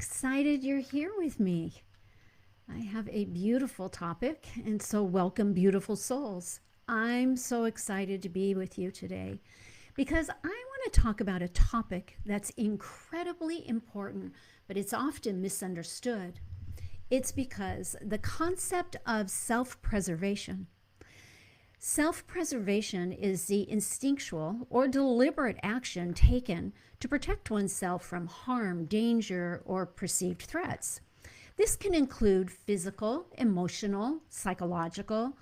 excited you're here with me. I have a beautiful topic, and so welcome, beautiful souls. I'm so excited to be with you today because I want to talk about a topic that's incredibly important, but it's often misunderstood. It's because the concept of self-preservation. Self-preservation is the instinctual or deliberate action taken to protect oneself from harm, danger, or perceived threats. This can include physical, emotional, psychological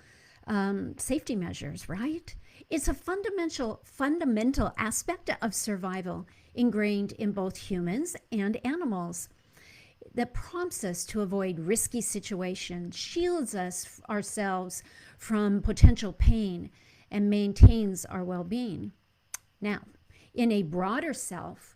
safety measures, right? It's a fundamental aspect of survival ingrained in both humans and animals that prompts us to avoid risky situations, shields us ourselves from potential pain, and maintains our well-being. Now, in a broader sense,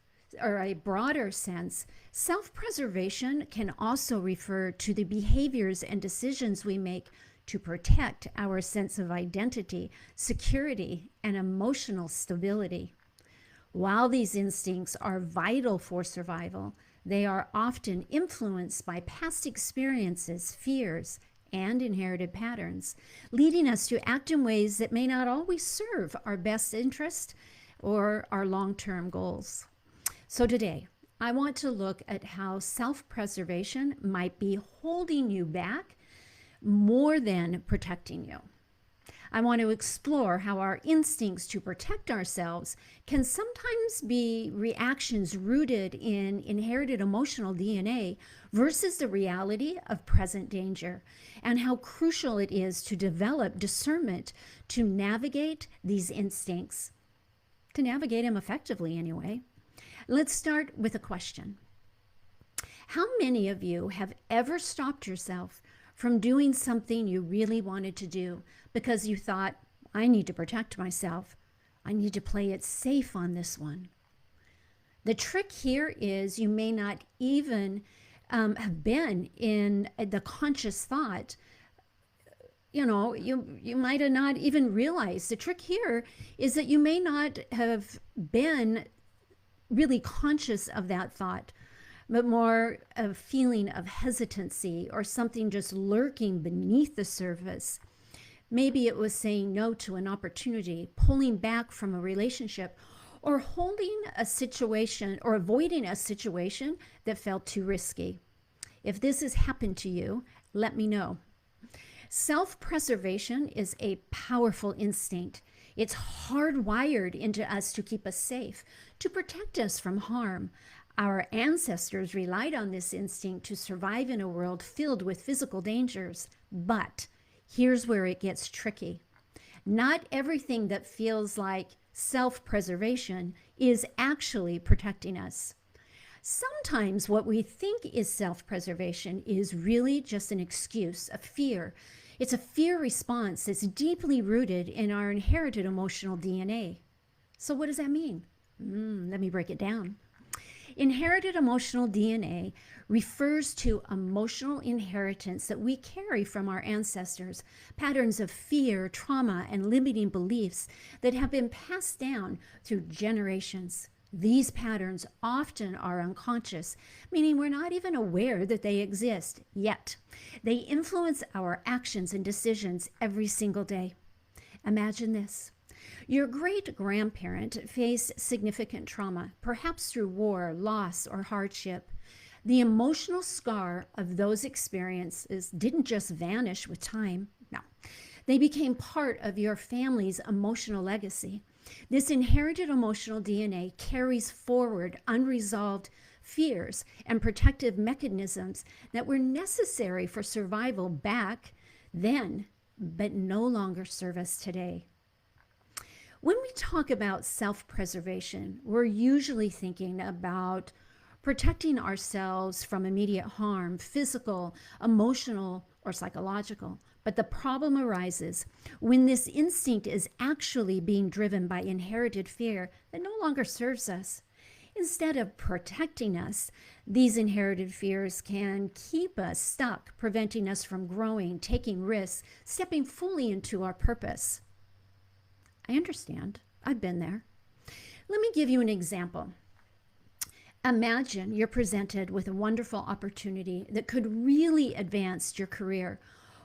self-preservation can also refer to the behaviors and decisions we make to protect our sense of identity, security, and emotional stability. While these instincts are vital for survival, they are often influenced by past experiences, fears, and inherited patterns, leading us to act in ways that may not always serve our best interest or our long-term goals. So today, I want to look at how self-preservation might be holding you back more than protecting you. I want to explore how our instincts to protect ourselves can sometimes be reactions rooted in inherited emotional DNA versus the reality of present danger, and how crucial it is to develop discernment to navigate these instincts, to navigate them effectively anyway. Let's start with a question. How many of you have ever stopped yourself from doing something you really wanted to do because you thought, I need to protect myself. I need to play it safe on this one? The trick here is you may not even have been in the conscious thought. You might have not even realized. The trick here is that you may not have been really conscious of that thought, but more a feeling of hesitancy or something just lurking beneath the surface. Maybe it was saying no to an opportunity, pulling back from a relationship, or holding a situation or avoiding a situation that felt too risky. If this has happened to you, let me know. Self-preservation is a powerful instinct. It's hardwired into us to keep us safe, to protect us from harm. Our ancestors relied on this instinct to survive in a world filled with physical dangers. But here's where it gets tricky. Not everything that feels like self-preservation is actually protecting us. Sometimes what we think is self-preservation is really just an excuse, a fear. It's a fear response that's deeply rooted in our inherited emotional DNA. So what does that mean? Let me break it down. Inherited emotional DNA refers to emotional inheritance that we carry from our ancestors, patterns of fear, trauma, and limiting beliefs that have been passed down through generations. These patterns often are unconscious, meaning we're not even aware that they exist, yet they influence our actions and decisions every single day. Imagine this. Your great-grandparent faced significant trauma, perhaps through war, loss, or hardship. The emotional scar of those experiences didn't just vanish with time. No, they became part of your family's emotional legacy. This inherited emotional DNA carries forward unresolved fears and protective mechanisms that were necessary for survival back then, but no longer serve us today. When we talk about self-preservation, we're usually thinking about protecting ourselves from immediate harm, physical, emotional, or psychological. But the problem arises when this instinct is actually being driven by inherited fear that no longer serves us. Instead of protecting us, these inherited fears can keep us stuck, preventing us from growing, taking risks, stepping fully into our purpose. I understand. I've been there. Let me give you an example. Imagine you're presented with a wonderful opportunity that could really advance your career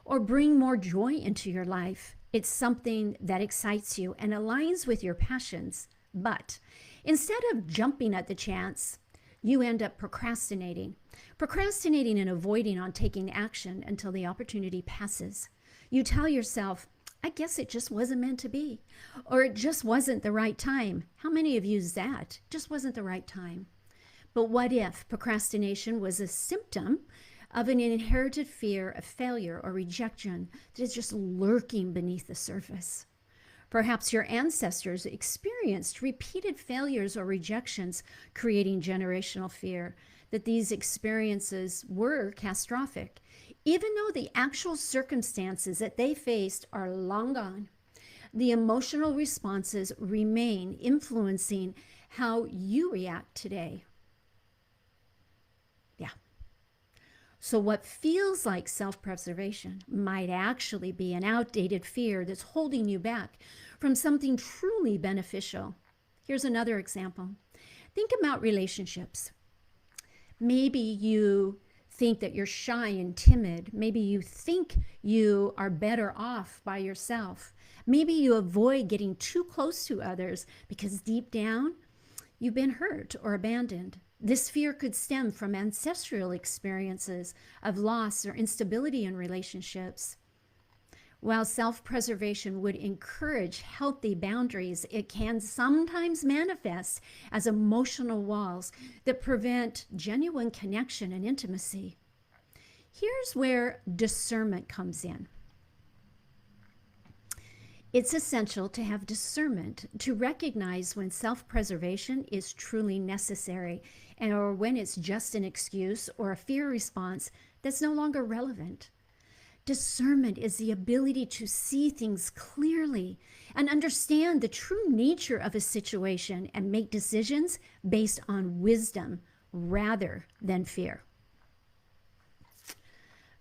or bring more joy into your life. It's something that excites you and aligns with your passions. But instead of jumping at the chance, you end up procrastinating and avoiding on taking action until the opportunity passes. You tell yourself, I guess it just wasn't meant to be, or it just wasn't the right time. How many of you use that? Just wasn't the right time. But what if procrastination was a symptom of an inherited fear of failure or rejection that is just lurking beneath the surface? Perhaps your ancestors experienced repeated failures or rejections, creating generational fear that these experiences were catastrophic, even though the actual circumstances that they faced are long gone. The emotional responses remain influencing how you react today. Yeah. So what feels like self-preservation might actually be an outdated fear that's holding you back from something truly beneficial. Here's another example. Think about relationships. Maybe you think that you're shy and timid. Maybe you think you are better off by yourself. Maybe you avoid getting too close to others because deep down, you've been hurt or abandoned. This fear could stem from ancestral experiences of loss or instability in relationships. While self-preservation would encourage healthy boundaries, it can sometimes manifest as emotional walls that prevent genuine connection and intimacy. Here's where discernment comes in. It's essential to have discernment to recognize when self-preservation is truly necessary or when it's just an excuse or a fear response that's no longer relevant. Discernment is the ability to see things clearly and understand the true nature of a situation and make decisions based on wisdom rather than fear.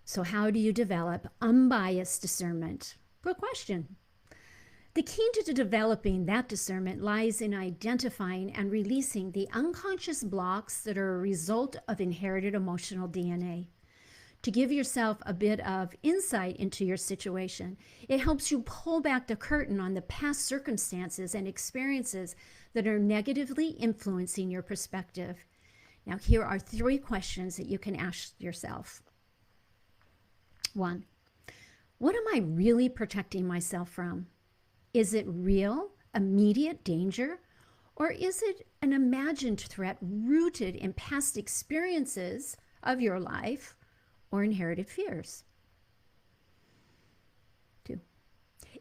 So how do you develop unbiased discernment? Good question. The key to developing that discernment lies in identifying and releasing the unconscious blocks that are a result of inherited emotional DNA. To give yourself a bit of insight into your situation, it helps you pull back the curtain on the past circumstances and experiences that are negatively influencing your perspective. Now, here are 3 questions that you can ask yourself. 1, what am I really protecting myself from? Is it real, immediate danger, or is it an imagined threat rooted in past experiences of your life or inherited fears? 2,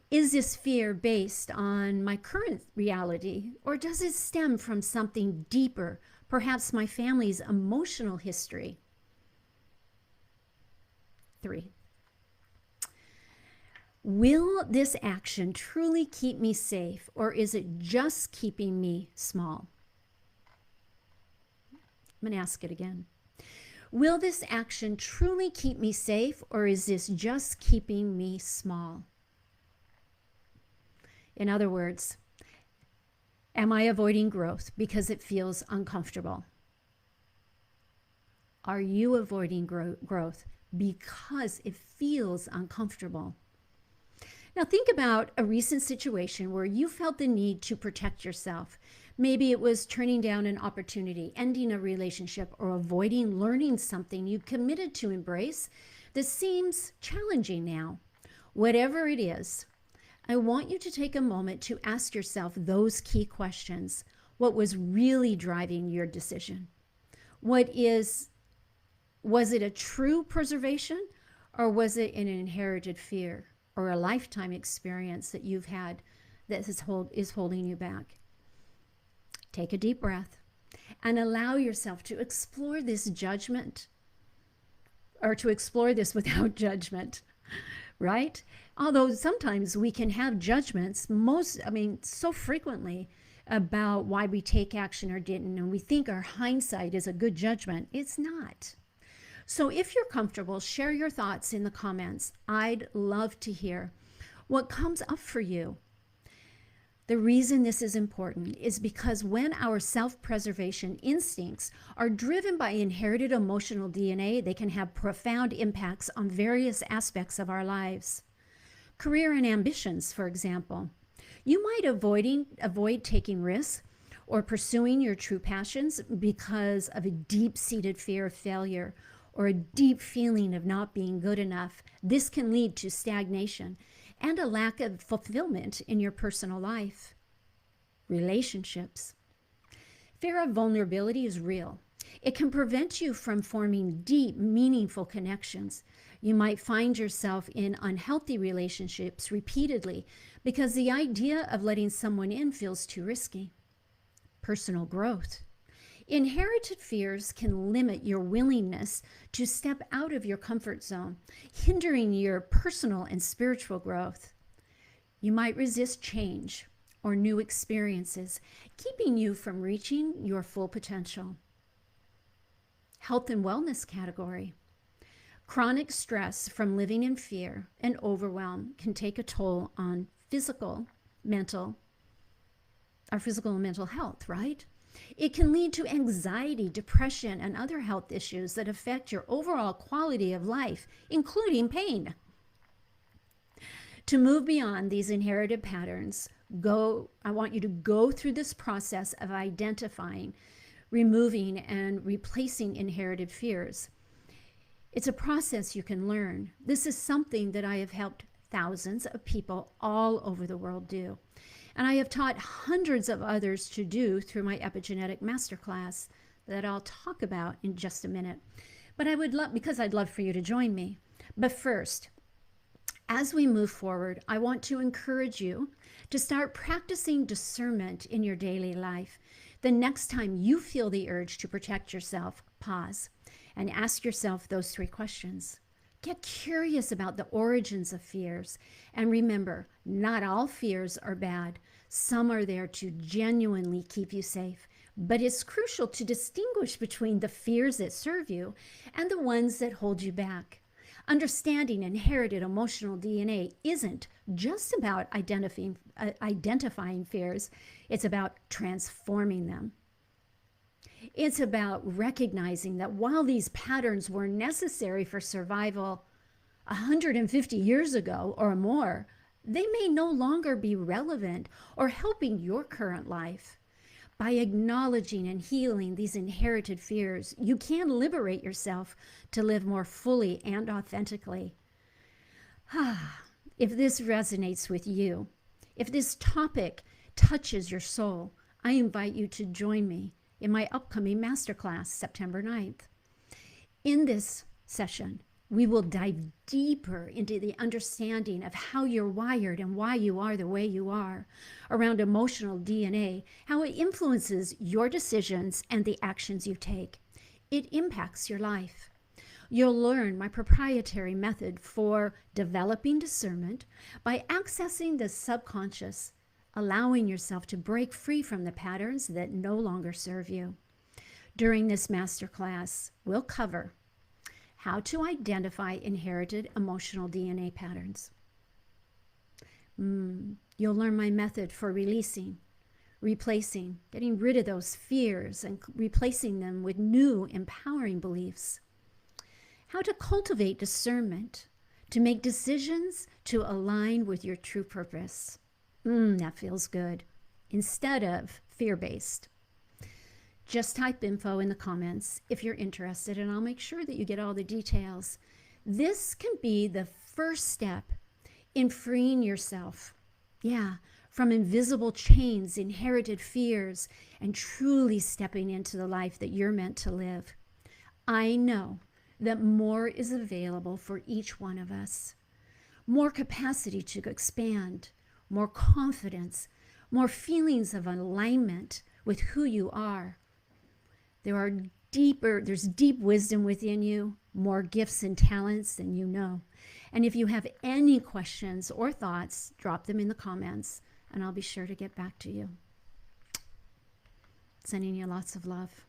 is this fear based on my current reality, or does it stem from something deeper, perhaps my family's emotional history? 3, will this action truly keep me safe, or is it just keeping me small? I'm going to ask it again. Will this action truly keep me safe, or is this just keeping me small? In other words, am I avoiding growth because it feels uncomfortable? Are you avoiding growth because it feels uncomfortable? Now think about a recent situation where you felt the need to protect yourself. Maybe it was turning down an opportunity, ending a relationship, or avoiding learning something you committed to embrace that seems challenging now. Whatever it is, I want you to take a moment to ask yourself those key questions. What was really driving your decision? Was it a true preservation, or was it an inherited fear or a lifetime experience that you've had that is holding you back? Take a deep breath and allow yourself to explore this judgment, or to explore this without judgment, right? Although sometimes we can have judgments, so frequently, about why we take action or didn't, and we think our hindsight is a good judgment. It's not. So if you're comfortable, share your thoughts in the comments. I'd love to hear what comes up for you. The reason this is important is because when our self-preservation instincts are driven by inherited emotional DNA, they can have profound impacts on various aspects of our lives. Career and ambitions, for example. You might avoid taking risks or pursuing your true passions because of a deep-seated fear of failure or a deep feeling of not being good enough. This can lead to stagnation and a lack of fulfillment in your personal life. Relationships. Fear of vulnerability is real. It can prevent you from forming deep, meaningful connections. You might find yourself in unhealthy relationships repeatedly because the idea of letting someone in feels too risky. Personal growth. Inherited fears can limit your willingness to step out of your comfort zone, hindering your personal and spiritual growth. You might resist change or new experiences, keeping you from reaching your full potential. Health and wellness category. Chronic stress from living in fear and overwhelm can take a toll on our physical and mental health, right? It can lead to anxiety, depression, and other health issues that affect your overall quality of life, including pain. To move beyond these inherited patterns, I want you to go through this process of identifying, removing, and replacing inherited fears. It's a process you can learn. This is something that I have helped thousands of people all over the world do. And I have taught hundreds of others to do through my Epigenetic Masterclass that I'll talk about in just a minute. But I'd love for you to join me. But first, as we move forward, I want to encourage you to start practicing discernment in your daily life. The next time you feel the urge to protect yourself, pause and ask yourself those 3 questions. Get curious about the origins of fears. And remember, not all fears are bad. Some are there to genuinely keep you safe. But it's crucial to distinguish between the fears that serve you and the ones that hold you back. Understanding inherited emotional DNA isn't just about identifying fears. It's about transforming them. It's about recognizing that while these patterns were necessary for survival 150 years ago or more, they may no longer be relevant or helping your current life. By acknowledging and healing these inherited fears, you can liberate yourself to live more fully and authentically. If this resonates with you, if this topic touches your soul, I invite you to join me in my upcoming masterclass, September 9th. In this session, we will dive deeper into the understanding of how you're wired and why you are the way you are, around emotional DNA, how it influences your decisions and the actions you take. It impacts your life. You'll learn my proprietary method for developing discernment by accessing the subconscious, allowing yourself to break free from the patterns that no longer serve you. During this masterclass, we'll cover how to identify inherited emotional DNA patterns. You'll learn my method for releasing, replacing, getting rid of those fears and replacing them with new empowering beliefs. How to cultivate discernment to make decisions to align with your true purpose. That feels good. Instead of fear-based. Just type info in the comments if you're interested, and I'll make sure that you get all the details. This can be the first step in freeing yourself, from invisible chains, inherited fears, and truly stepping into the life that you're meant to live. I know that more is available for each one of us. More capacity to expand, more confidence, more feelings of alignment with who you are. There's deep wisdom within you, more gifts and talents than you know. And if you have any questions or thoughts, drop them in the comments and I'll be sure to get back to you. Sending you lots of love.